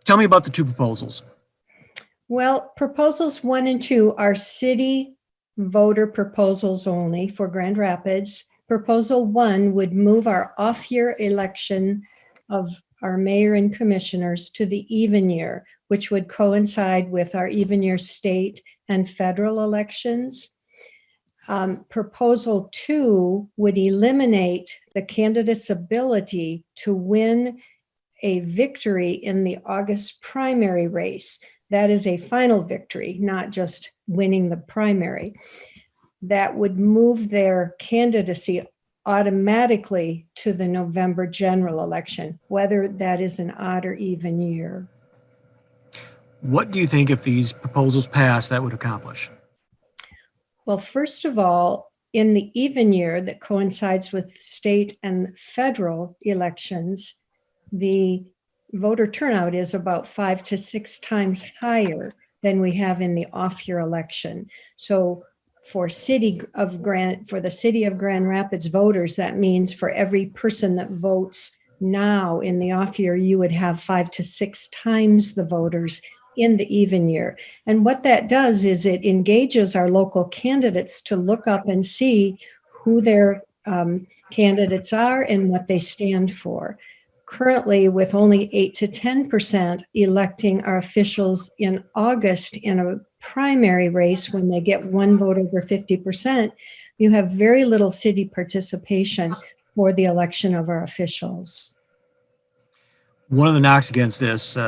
Tell me about the two proposals. Well, proposals 1 and 2 are city voter proposals only for Grand Rapids. Proposal 1 would move our off-year election of our mayor and commissioners to the even year, which would coincide with our even year state and federal elections. Proposal 2 would eliminate the candidate's ability to win a victory in the August primary race. That is a final victory, not just winning the primary. That would move their candidacy automatically to the November general election, whether that is an odd or even year. What do you think if these proposals pass that would accomplish? Well, first of all, in the even year that coincides with state and federal elections, the voter turnout is about 5 to 6 times higher than we have in the off-year election. So for the city of Grand Rapids voters, that means for every person that votes now in the off-year, you would have 5 to 6 times the voters in the even year. And what that does is it engages our local candidates to look up and see who their candidates are and what they stand for. Currently, with only 8 to 10% electing our officials in August in a primary race when they get one vote over 50%, you have very little city participation for the election of our officials. One of the knocks against this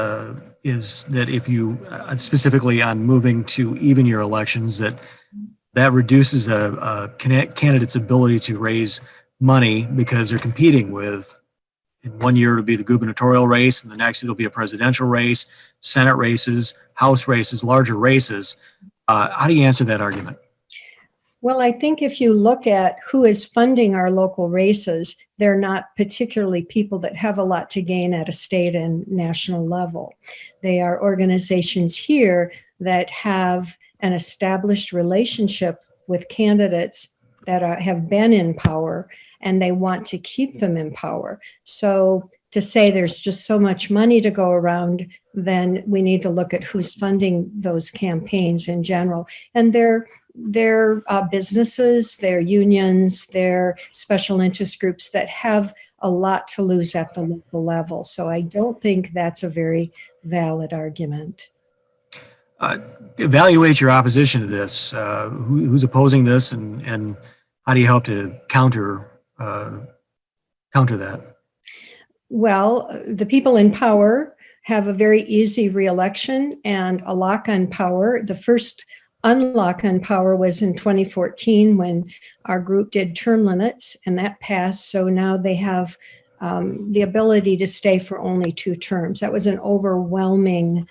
is that if you, specifically on moving to even year elections, that reduces a candidate's ability to raise money because they're competing with, in one year it'll be the gubernatorial race, and the next it'll be a presidential race, Senate races, House races, larger races. How do you answer that argument? Well, I think if you look at who is funding our local races, they're not particularly people that have a lot to gain at a state and national level. They are organizations here that have an established relationship with candidates that have been in power, and they want to keep them in power. So to say there's just so much money to go around, then we need to look at who's funding those campaigns in general. And they're businesses, they're unions, they're special interest groups that have a lot to lose at the local level. So I don't think that's a very valid argument. Evaluate your opposition to this. Who's opposing this, and how do you hope to counter that? Well, the people in power have a very easy reelection and a lock on power. The first unlock on power was in 2014 when our group did term limits, and that passed. So now they have the ability to stay for only 2 terms. That was an overwhelming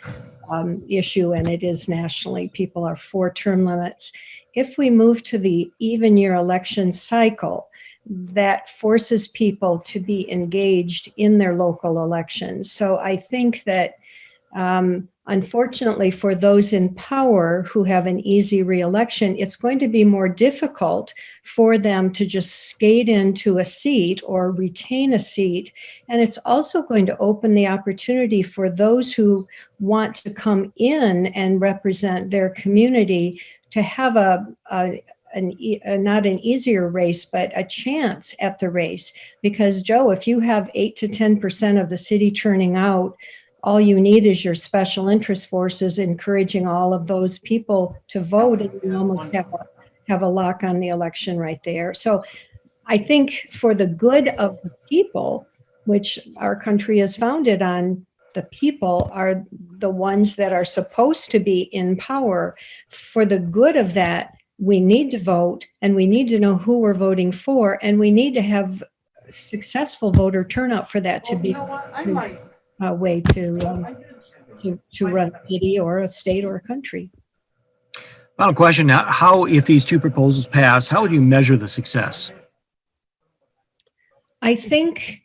issue, and it is nationally. People are for term limits. If we move to the even year election cycle, that forces people to be engaged in their local elections. So I think that unfortunately for those in power who have an easy reelection, it's going to be more difficult for them to just skate into a seat or retain a seat. And it's also going to open the opportunity for those who want to come in and represent their community to have not an easier race, but a chance at the race. Because Joe, if you have 8 to 10% of the city turning out, all you need is your special interest forces encouraging all of those people to vote, and you almost have a lock on the election right there. So I think for the good of the people, which our country is founded on, the people are the ones that are supposed to be in power. For the good of that, we need to vote, and we need to know who we're voting for, and we need to have successful voter turnout for that to be a way to run a city or a state or a country. Final question: how, if these two proposals pass, how would you measure the success? I think,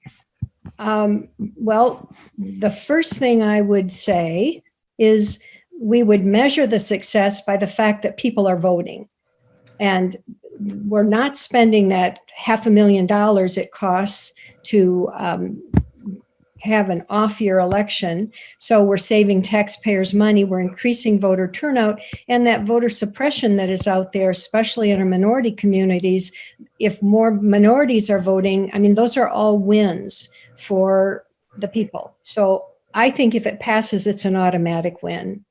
well, the first thing I would say is we would measure the success by the fact that people are voting. And we're not spending that $500,000 it costs to have an off-year election. So we're saving taxpayers money, we're increasing voter turnout, and that voter suppression that is out there, especially in our minority communities, if more minorities are voting, I mean, those are all wins for the people. So I think if it passes, it's an automatic win.